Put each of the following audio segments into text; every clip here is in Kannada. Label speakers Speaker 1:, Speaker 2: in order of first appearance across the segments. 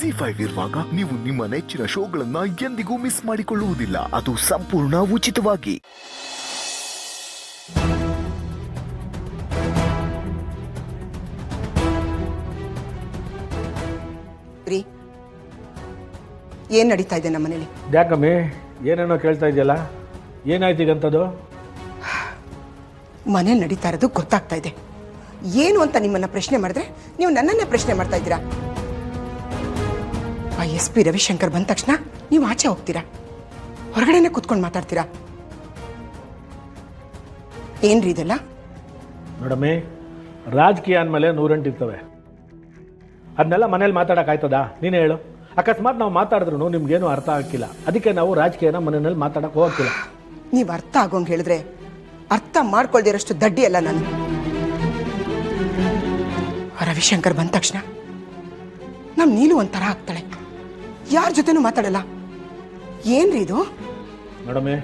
Speaker 1: ಜಿ5 ಇರುವಾಗ ನೀವು ನಿಮ್ಮ ನೆಚ್ಚಿನ ಶೋಗಳನ್ನ ಎಂದಿಗೂ ಮಿಸ್ ಮಾಡಿಕೊಳ್ಳುವುದಿಲ್ಲ. ಅದು ಸಂಪೂರ್ಣ ಉಚಿತವಾಗಿ.
Speaker 2: ಏನ್ ನಡೀತಾ ಇದೆ ನಮ್ಮ ಮನೇಲಿ?
Speaker 3: ಯಾಕಮ್ಮಿ ಏನೇನೋ ಕೇಳ್ತಾ ಇದೆಯಲ್ಲ, ಏನಾಯ್ತು ಈಗಂತದ್ದು?
Speaker 2: ಮನೇಲಿ ನಡೀತಾ ಇರೋದು ಗೊತ್ತಾಗ್ತಾ ಇದೆ. ಏನು ಅಂತ ನಿಮ್ಮನ್ನ ಪ್ರಶ್ನೆ ಮಾಡಿದ್ರೆ ನೀವು ನನ್ನನ್ನೇ ಪ್ರಶ್ನೆ ಮಾಡ್ತಾ ಇದ್ದೀರಾ. ಆ SP ರವಿಶಂಕರ್ ಬಂದ ತಕ್ಷಣ ನೀವು ಆಚೆ ಹೋಗ್ತೀರಾ, ಹೊರಗಡೆನೆ ಕೂತ್ಕೊಂಡು ಮಾತಾಡ್ತೀರಾ. ಏನ್ರಿ ಇದೆಲ್ಲ?
Speaker 3: ನೋಡಮ್ಮಿ, ರಾಜಕೀಯ ಅಂದಮೇಲೆ 108 ಇರ್ತವೆ. ಅದನ್ನೆಲ್ಲ ಮನೇಲಿ ಮಾತಾಡೋಕ್ಕಾಯ್ತದಾ? ನೀನೇ ಹೇಳು. ಅಕಸ್ಮಾತ್ ನಾವು ಮಾತಾಡಿದ್ರು ನಿಮ್ಗೇನು ಅರ್ಥ ಆಗ್ತಿಲ್ಲ, ಅದಕ್ಕೆ ನಾವು ರಾಜಕೀಯನ ಮನೆಯಲ್ಲಿ ಮಾತಾಡೋಕೆ ಹೋಗ್ತಿಲ್ಲ.
Speaker 2: ನೀವು ಅರ್ಥ ಆಗೋಂಗೆ ಹೇಳಿದ್ರೆ ಅರ್ಥ ಮಾಡ್ಕೊಳ್ದಿರೋಷ್ಟು ದಡ್ಡಿ ಅಲ್ಲ ನಾನು. ರವಿಶಂಕರ್ ಬಂದ ತಕ್ಷಣ ನಮ್ಮ ನೀನು ಒಂಥರ ಆಗ್ತಾಳೆ, ಯಾರ ಜೊತೆನೂ ಮಾತಾಡಲ್ಲ. ಏನ್ರಿ ಇದು?
Speaker 3: ನೋಡಮ್ಮಿ,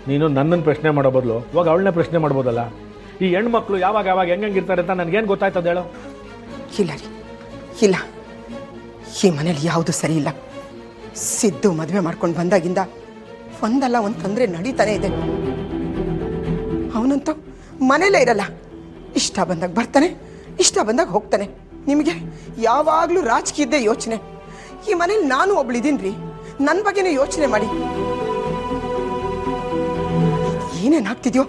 Speaker 3: ನೀನು ನನ್ನನ್ನು ಪ್ರಶ್ನೆ ಮಾಡೋ ಬದಲು ಇವಾಗ ಅವಳನ್ನೇ ಪ್ರಶ್ನೆ ಮಾಡ್ಬೋದಲ್ಲ. ಈ ಹೆಣ್ಮಕ್ಳು ಯಾವಾಗ ಯಾವಾಗ ಹೆಂಗಿರ್ತಾರೆ ಅಂತ ನನಗೇನು ಗೊತ್ತಾಯ್ತದ ಹೇಳು?
Speaker 2: ಇಲ್ಲ ರೀ, ಇಲ್ಲ. ಈ ಮನೇಲಿ ಯಾವುದು ಸರಿ ಇಲ್ಲ. ಸಿದ್ದು ಮದುವೆ ಮಾಡ್ಕೊಂಡು ಬಂದಾಗಿಂದ ಒಂದಲ್ಲ ಒಂದು ತೊಂದರೆ ನಡೀತಾನೆ ಇದೆ. ಅವನಂತೂ ಮನೇಲೇ ಇರಲ್ಲ, ಇಷ್ಟ ಬಂದಾಗ ಬರ್ತಾನೆ, ಇಷ್ಟ ಬಂದಾಗ ಹೋಗ್ತಾನೆ. ನಿಮಗೆ ಯಾವಾಗಲೂ ರಾಜಕೀಯದ್ದೇ ಯೋಚನೆ. ಈ ಮನೇಲಿ ನಾನು ಒಬ್ಳಿದ್ದೀನಿ ರೀ, ನನ್ನ ಬಗ್ಗೆನೇ ಯೋಚನೆ ಮಾಡಿ. ಏನೇನಾಗ್ತಿದ್ಯೋ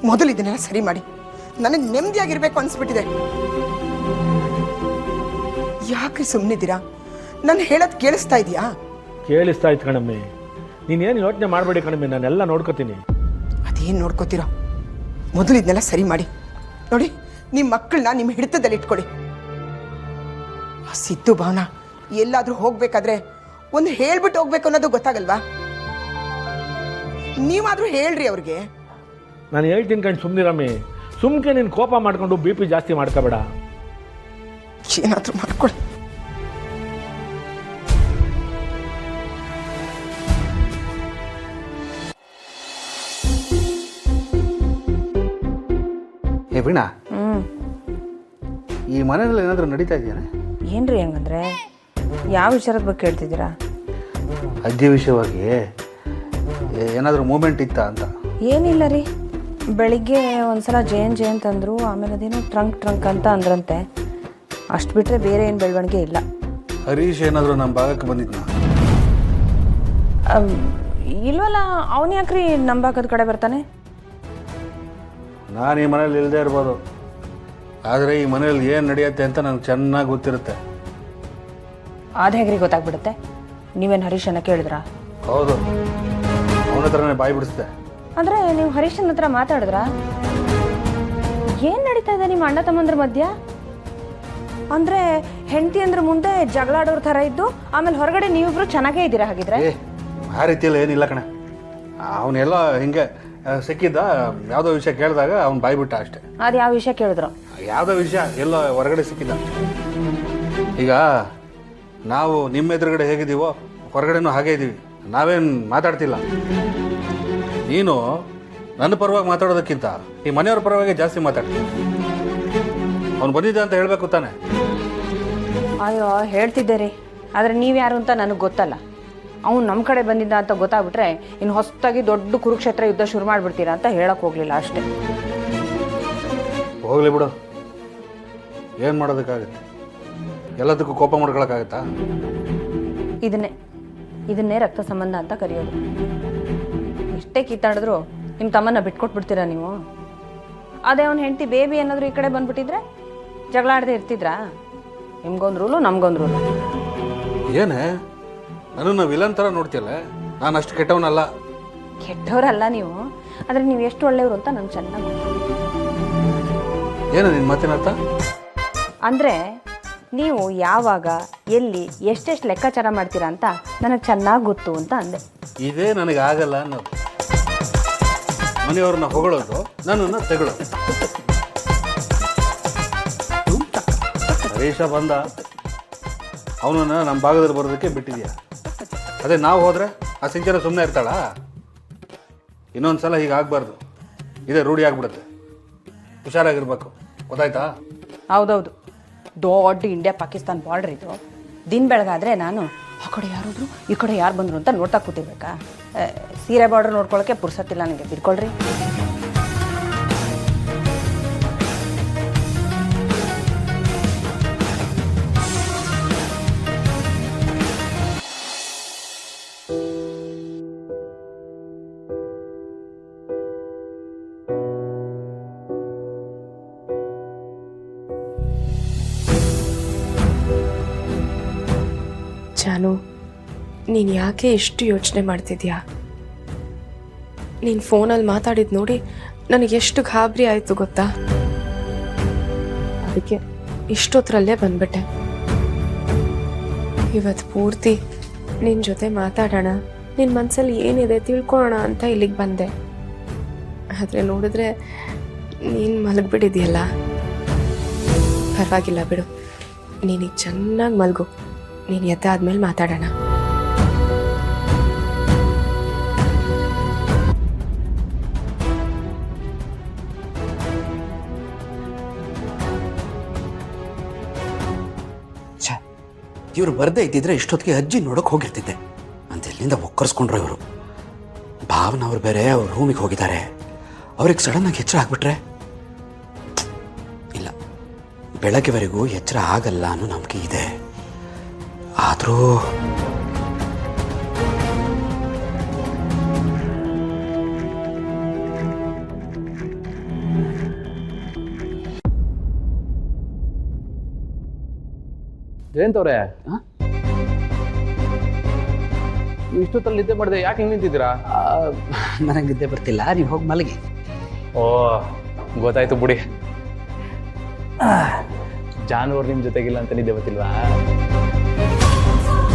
Speaker 2: ಮೊದಲು ಇದನ್ನೆಲ್ಲ ಸರಿ ಮಾಡಿ. ನನಗೆ ನೆಮ್ಮದಿಯಾಗಿರ್ಬೇಕು ಅನ್ಸ್ಬಿಟ್ಟಿದೆ. ಯಾಕ್ರಿ ಸುಮ್ಮನಿದ್ದೀರಾ? ನಾನು ಹೇಳೋದು ಕೇಳಿಸ್ತಾ ಇದೆಯಾ?
Speaker 3: ಕೇಳಿಸ್ತಾ ಇತ್ತು ಕಣಮ್ಮಿ. ನೀನೇನು ಯೋಚನೆ ಮಾಡಬೇಡಿ ಕಣಮ್ಮಿ, ನಾನೆಲ್ಲ ನೋಡ್ಕೋತೀನಿ.
Speaker 2: ಅದೇನು ನೋಡ್ಕೋತೀರೋ? ಮೊದಲು ಇದನ್ನೆಲ್ಲ ಸರಿ ಮಾಡಿ. ನೋಡಿ, ನಿಮ್ಮ ಮಕ್ಕಳನ್ನ ನಿಮ್ಮ ಹಿಡಿತದಲ್ಲಿ ಇಟ್ಕೊಳ್ಳಿ. ಆ ಸಿದ್ದು ಭಾವನ ಎಲ್ಲಾದರೂ ಹೋಗ್ಬೇಕಾದ್ರೆ ಒಂದು ಹೇಳ್ಬಿಟ್ಟು ಹೋಗ್ಬೇಕು ಅನ್ನೋದು ಗೊತ್ತಾಗಲ್ವಾ? ನೀವಾದರೂ ಹೇಳ್ರಿ ಅವ್ರಿಗೆ.
Speaker 3: ನಾನು ಹೇಳ್ತೀನಿ ಕಣ್, ಸುಮ್ಮನಿರಮ್ಮಿ. ಸುಮ್ಕೆ ನೀನು ಕೋಪ ಮಾಡ್ಕೊಂಡು BP ಜಾಸ್ತಿ ಮಾಡ್ಕೋಬೇಡ.
Speaker 2: ಏನಾದರೂ ಮಾಡ್ಕೊಳ್ಳಿ.
Speaker 4: ಏ ವೀಣಾ, ಈ ಮನೆಯಲ್ಲಿ ಏನಾದರೂ ನಡೀತಾ ಇದೆಯಾ?
Speaker 5: ಏನ್ರಿ ಹಂಗಂದ್ರೆ ಯಾವ ವಿಚಾರದ ಬಗ್ಗೆ ಕೇಳ್ತಿದ್ದೀರಾ?
Speaker 4: ಅಜ್ಜಿ ವಿಷಯವಾಗಿ ಏನಾದರೂ ಮೂಮೆಂಟ್ ಇತ್ತಾ ಅಂತ.
Speaker 5: ಏನಿಲ್ಲ ರೀ, ಬೆಳಿಗ್ಗೆ ಒಂದ್ಸಲ ಜಯಂತ್ ಅಂದರು, ಆಮೇಲೆ ಅದೇನೋ ಟ್ರಂಕ್ ಅಂತ ಅಂದ್ರಂತೆ. ಅಷ್ಟು ಬಿಟ್ಟರೆ ಬೇರೆ ಏನು ಬೆಳವಣಿಗೆ ಇಲ್ಲ.
Speaker 4: ಹರೀಶ್ ಏನಾದರೂ ನಮ್ಮ ಭಾಗಕ್ಕೆ ಬಂದಿದ್ನಾ?
Speaker 5: ಇಲ್ವಲ್ಲ, ಅವನು ಯಾಕ್ರಿ ನಮ್ಮ ಭಾಗದ ಕಡೆ ಬರ್ತಾನೆ?
Speaker 4: ನಾನು ಈ ಮನೇಲಿ ಇಲ್ಲದೆ ಇರ್ಬೋದು, ಆದರೆ ಈ ಮನೇಲಿ ಏನು ನಡೆಯುತ್ತೆ ಅಂತ ನನಗೆ ಚೆನ್ನಾಗಿ ಗೊತ್ತಿರುತ್ತೆ.
Speaker 5: ಅದು ಹೇಗ್ರಿ ಗೊತ್ತಾಗ್ಬಿಡುತ್ತೆ? ನೀವೇನು ಹರೀಶನ್ನ ಕೇಳಿದ್ರಾ?
Speaker 4: ಹೌದು, ಅವನ ಹತ್ರನೇ ಬಾಯಿ ಬಿಡಿಸ್ದೆ.
Speaker 5: ಅಂದರೆ ನೀವು ಹರೀಶನ ಹತ್ರ ಮಾತಾಡಿದ್ರಾ? ಏನು ನಡೀತಾ ಇದೆ ನಿಮ್ಮ ಅಣ್ಣ ತಮ್ಮಂದ್ರ ಮಧ್ಯ? ಅಂದರೆ ಹೆಂಡತಿ ಅಂದ್ರೆ ಮುಂದೆ ಜಗಳಾಡೋರ ಥರ ಇದ್ದು, ಆಮೇಲೆ ಹೊರಗಡೆ ನೀವಿಬ್ರು ಚೆನ್ನಾಗೇ ಇದ್ದೀರಾ ಹಾಗಿದ್ರೆ?
Speaker 4: ಆ ರೀತಿಯಲ್ಲಿ ಏನಿಲ್ಲ ಕಣೆ. ಅವನೆಲ್ಲ ಹಿಂಗೆ ಸಿಕ್ಕಿದ್ದ, ಯಾವುದೋ ವಿಷಯ ಕೇಳಿದಾಗ ಅವ್ನು ಬಾಯ್ಬಿಟ್ಟ ಅಷ್ಟೇ.
Speaker 5: ಅದು ಯಾವ ವಿಷಯ ಕೇಳಿದ್ರು?
Speaker 4: ಯಾವುದೋ ವಿಷಯ ಎಲ್ಲ ಹೊರಗಡೆ ಸಿಕ್ಕಿದ್ದ. ಈಗ ನಾವು ನಿಮ್ಮ ಎದುರುಗಡೆ ಹೇಗಿದ್ದೀವೋ ಹೊರಗಡೆನೂ ಹಾಗೇ ಇದ್ದೀವಿ, ನಾವೇನು ಮಾತಾಡ್ತಿಲ್ಲ. ನೀನು ನನ್ನ ಪರವಾಗಿ ಮಾತಾಡೋದಕ್ಕಿಂತ ಈ ಮನೆಯವ್ರ ಪರವಾಗಿ ಜಾಸ್ತಿ ಮಾತಾಡ್ತೀನಿ. ಅವ್ನು ಬಂದಿದ್ದ ಅಂತ ಹೇಳಬೇಕು ತಾನೆ?
Speaker 5: ಅಯ್ಯೋ, ಹೇಳ್ತಿದ್ದೆ ರೀ, ಆದರೆ ನೀವು ಯಾರು ಅಂತ ನನಗೆ ಗೊತ್ತಲ್ಲ. ಅವ್ನು ನಮ್ಮ ಕಡೆ ಬಂದಿದ್ದ ಅಂತ ಗೊತ್ತಾಗ್ಬಿಟ್ರೆ ಇನ್ನು ಹೊಸದಾಗಿ ದೊಡ್ಡ ಕುರುಕ್ಷೇತ್ರ ಯುದ್ಧ ಶುರು ಮಾಡಿಬಿಡ್ತೀರಾ ಅಂತ ಹೇಳಕ್ಕೆ ಹೋಗಲಿಲ್ಲ ಅಷ್ಟೇ.
Speaker 4: ಹೋಗಲಿ ಬಿಡು, ಏನು ಮಾಡೋದಕ್ಕಾಗುತ್ತೆ? ಎಲ್ಲದಕ್ಕೂ ಕೋಪ ಮಾಡ್ಕೊಳಕ್ಕಾಗತ್ತಾ?
Speaker 5: ಇದನ್ನೇ ರಕ್ತ ಸಂಬಂಧ ಅಂತ ಕರೆಯೋದು. ಎಷ್ಟೇ ಕಿತ್ತಾಡಿದ್ರು ನಿಮ್ಮ ತಮ್ಮನ್ನ ಬಿಟ್ಕೊಟ್ಬಿಡ್ತೀರಾ ನೀವು? ಅದೇ ಅವ್ನ ಹೆಂಡತಿ ಬೇಬಿ ಏನಾದರೂ ಈ ಕಡೆ ಬಂದ್ಬಿಟ್ಟಿದ್ರೆ ಜಗಳ ಆಡದೆ ಇರ್ತಿದ್ರಾ? ನಿಮ್ಗೊಂದು ರೂಲು, ನಮ್ಗೊಂದು ರೂಲು.
Speaker 4: ಏನೇ ನನ್ನನ್ನು ವಿಲನ್ ಥರ ನೋಡ್ತೀಯಲ್ಲ? ನಾನು ಅಷ್ಟು ಕೆಟ್ಟವನಲ್ಲ.
Speaker 5: ಕೆಟ್ಟವರಲ್ಲ ನೀವು, ಆದರೆ ನೀವು ಎಷ್ಟು ಒಳ್ಳೆಯವರು ಅಂತ ನಂಗೆ ಚೆನ್ನಾಗಿ ಗೊತ್ತು.
Speaker 4: ಏನು ನಿನ್ನ ಮಾತಿನರ್ಥ?
Speaker 5: ಅಂದರೆ ನೀವು ಯಾವಾಗ, ಎಲ್ಲಿ, ಎಷ್ಟೆಷ್ಟು ಲೆಕ್ಕಾಚಾರ ಮಾಡ್ತೀರಾ ಅಂತ ನನಗೆ ಚೆನ್ನಾಗಿ ಗೊತ್ತು ಅಂತ ಅಂದೆ.
Speaker 4: ಇದೇ ನನಗೆ ಆಗಲ್ಲ ಅನ್ನೋದು. ಮನೆಯವ್ರನ್ನ ಹೊಗಳೋದು, ನನ್ನನ್ನು ತೆಗಳೋದು. ಹರೀಶ ಬಂದ, ಅವನನ್ನು ನಮ್ಮ ಭಾಗದಲ್ಲಿ ಬರೋದಕ್ಕೆ ಬಿಟ್ಟಿದ್ಯಾ. ಅದೇ ನಾವು ಹೋದರೆ ಆ ಸಿಂಚನ ಸುಮ್ಮನೆ ಇರ್ತಾಳ? ಇನ್ನೊಂದು ಸಲ ಹೀಗಾಗಬಾರ್ದು. ಇದೇ ರೂಢಿ ಆಗಿಬಿಡುತ್ತೆ. ಹುಷಾರಾಗಿರ್ಬೇಕು, ಗೊತ್ತಾಯ್ತಾ?
Speaker 5: ಹೌದೌದು, ದೊಡ್ಡ ಇಂಡಿಯಾ ಪಾಕಿಸ್ತಾನ ಬಾರ್ಡ್ರ್ ಇದು. ದಿನ ಬೆಳಗಾದ್ರೆ ನಾನು ಆ ಕಡೆ ಯಾರಾದ್ರು ಈ ಕಡೆ ಯಾರು ಬಂದರು ಅಂತ ನೋಡ್ತಾ ಕೂತಿರ್ಬೇಕಾ? ಸೀರೆ ಬಾರ್ಡ್ರ್ ನೋಡ್ಕೊಳ್ಳೋಕ್ಕೆ ಪುರ್ಸತ್ತಿಲ್ಲ ನನಗೆ, ಬಿಡ್ಕೊಳ್ರಿ.
Speaker 6: ಜಾನು, ನೀನು ಯಾಕೆ ಇಷ್ಟು ಯೋಚನೆ ಮಾಡ್ತಿದ್ಯಾ? ನೀನು ಫೋನಲ್ಲಿ ಮಾತಾಡಿದ್ದು ನೋಡಿ ನನಗೆ ಎಷ್ಟು ಗಾಬರಿ ಆಯಿತು ಗೊತ್ತಾ? ಅದಕ್ಕೆ ಇಷ್ಟೊತ್ತರಲ್ಲೇ ಬಂದ್ಬಿಟ್ಟೆ. ಇವತ್ತು ಪೂರ್ತಿ ನಿನ್ನ ಜೊತೆ ಮಾತಾಡೋಣ, ನಿನ್ನ ಮನಸ್ಸಲ್ಲಿ ಏನಿದೆ ತಿಳ್ಕೊಳ್ಳೋಣ ಅಂತ ಇಲ್ಲಿಗೆ ಬಂದೆ. ಆದರೆ ನೋಡಿದ್ರೆ ನೀನು ಮಲಗಿಬಿಟ್ಟಿದೆಯಲ್ಲ. ಪರವಾಗಿಲ್ಲ ಬಿಡು, ನೀನೀಗ ಚೆನ್ನಾಗಿ ಮಲಗು. ನೀನು ಎದ್ದ ಆದ್ಮೇಲೆ ಮಾತಾಡೋಣ.
Speaker 7: ಇವ್ರು ಬರ್ದೇ ಇದ್ದಿದ್ರೆ ಇಷ್ಟೊತ್ತಿಗೆ ಅಜ್ಜಿ ನೋಡೋಕೆ ಹೋಗಿರ್ತಿದ್ದೆ ಅಂತ ಎಲ್ಲಿಂದ ಒಕ್ಕರ್ಸ್ಕೊಂಡ್ರು ಇವರು. ಭಾವನ ಅವ್ರು ಬೇರೆ ಅವ್ರ ರೂಮಿಗೆ ಹೋಗಿದ್ದಾರೆ. ಅವ್ರಿಗೆ ಸಡನ್ನಾಗಿ ಎಚ್ಚರ ಆಗ್ಬಿಟ್ರೆ ಇಲ್ಲ, ಬೆಳಗ್ಗೆವರೆಗೂ ಎಚ್ಚರ ಆಗಲ್ಲ ಅನ್ನೋ ನಂಬಿಕೆ ಇದೆ. ಆದರೂ
Speaker 8: ಜಯಂತ್ ಅವರೇ, ಇಷ್ಟೊತ್ತಲ್ಲಿ ನಿದ್ದೆ ಮಾಡಿದೆ, ಯಾಕೆ ಹಿಂಗೆ ನಿಂತಿದ್ದೀರಾ?
Speaker 7: ನನಗೆ ನಿದ್ದೆ ಬರ್ತಿಲ್ಲ, ನೀವು ಹೋಗಿ ಮಲಗಿ.
Speaker 8: ಓ, ಗೊತ್ತಾಯ್ತು ಬಿಡಿ. ಜಾನುವಾರು ನಿಮ್ಮ ಜೊತೆಗಿಲ್ಲ ಅಂತ ನಿದ್ದೆ ಬರ್ತಿಲ್ವಾ?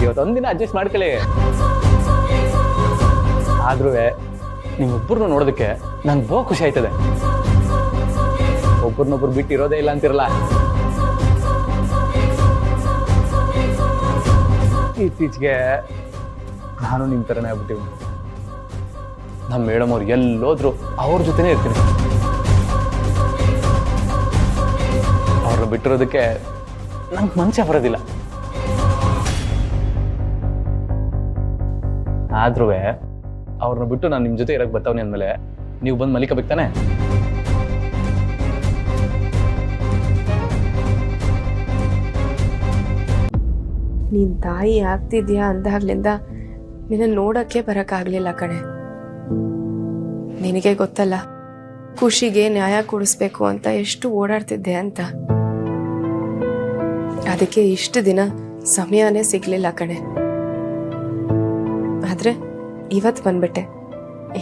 Speaker 8: ಇವತ್ತೊಂದಿನ ಅಡ್ಜಸ್ಟ್ ಮಾಡ್ಕೊಳ್ಳಿ. ಆದ್ರೂ ನಿಮ್ಮೊಬ್ಬರನ್ನು ನೋಡೋದಕ್ಕೆ ನಂಗೆ ಬಹು ಖುಷಿ ಆಯ್ತದೆ. ಒಬ್ಬರನ್ನೊಬ್ರು ಬಿಟ್ಟು ಇರೋದೇ ಇಲ್ಲ ಅಂತಿರಲ್ಲ. ಇತ್ತೀಚೆಗೆ ನಾನು ನಿಮ್ಮ ಥರನೇ ಆಗ್ಬಿಟ್ಟಿವಿ. ನಮ್ಮ ಮೇಡಮ್ ಅವ್ರು ಎಲ್ಲೋದ್ರು ಅವ್ರ ಜೊತೆನೇ ಇರ್ತೀನಿ. ಅವ್ರನ್ನ ಬಿಟ್ಟಿರೋದಕ್ಕೆ ನಂಗೆ ಮನಸ್ಸೇ ಬರೋದಿಲ್ಲ. ಆದ್ರೂ ಅವ್ರನ್ನ ಬಿಟ್ಟು ನಾನು ನಿಮ್ಮ ಜೊತೆ ಇರಕ್ಕೆ ಬರ್ತಾವನಿ ಅಂದಮೇಲೆ ನೀವು ಬಂದು ಮಲಿಕಬೇಕು ತಾನೆ?
Speaker 6: ನೀನು ತಾಯಿ ಆಗ್ತಿದ್ಯಾ ಅಂದಾಗ್ಲಿಂದ ನಿನ್ನ ನೋಡೋಕ್ಕೆ ಬರೋಕ್ಕಾಗಲಿಲ್ಲ ಕಣೆ. ನಿನಗೆ ಗೊತ್ತಲ್ಲ, ಖುಷಿಗೆ ನ್ಯಾಯ ಕೊಡಿಸ್ಬೇಕು ಅಂತ ಎಷ್ಟು ಓಡಾಡ್ತಿದ್ದೆ ಅಂತ. ಅದಕ್ಕೆ ಇಷ್ಟು ದಿನ ಸಮಯನೇ ಸಿಗಲಿಲ್ಲ ಕಣೆ. ಆದರೆ ಇವತ್ತು ಬಂದ್ಬಿಟ್ಟೆ.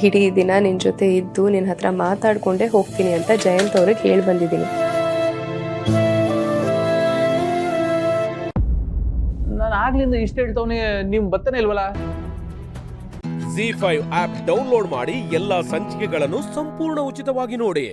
Speaker 6: ಇಡೀ ದಿನ ನಿನ್ನ ಜೊತೆ ಇದ್ದು ನಿನ್ನ ಹತ್ರ ಮಾತಾಡ್ಕೊಂಡೇ ಹೋಗ್ತೀನಿ ಅಂತ ಜಯಂತ್ ಅವ್ರಿಗೆ ಹೇಳಿ ಬಂದಿದ್ದೀನಿ.
Speaker 8: ನಾನು ಆಗ್ಲಿಂದ ಇಷ್ಟ ಹೇಳ್ತವನಿ, ನೀವು ಬರ್ತಾನೆ ಇಲ್ವಲ್ಲ?
Speaker 9: ZEE5 ಆಪ್ ಡೌನ್ಲೋಡ್ ಮಾಡಿ ಎಲ್ಲಾ ಸಂಚಿಕೆಗಳನ್ನು ಸಂಪೂರ್ಣ ಉಚಿತವಾಗಿ ನೋಡಿ.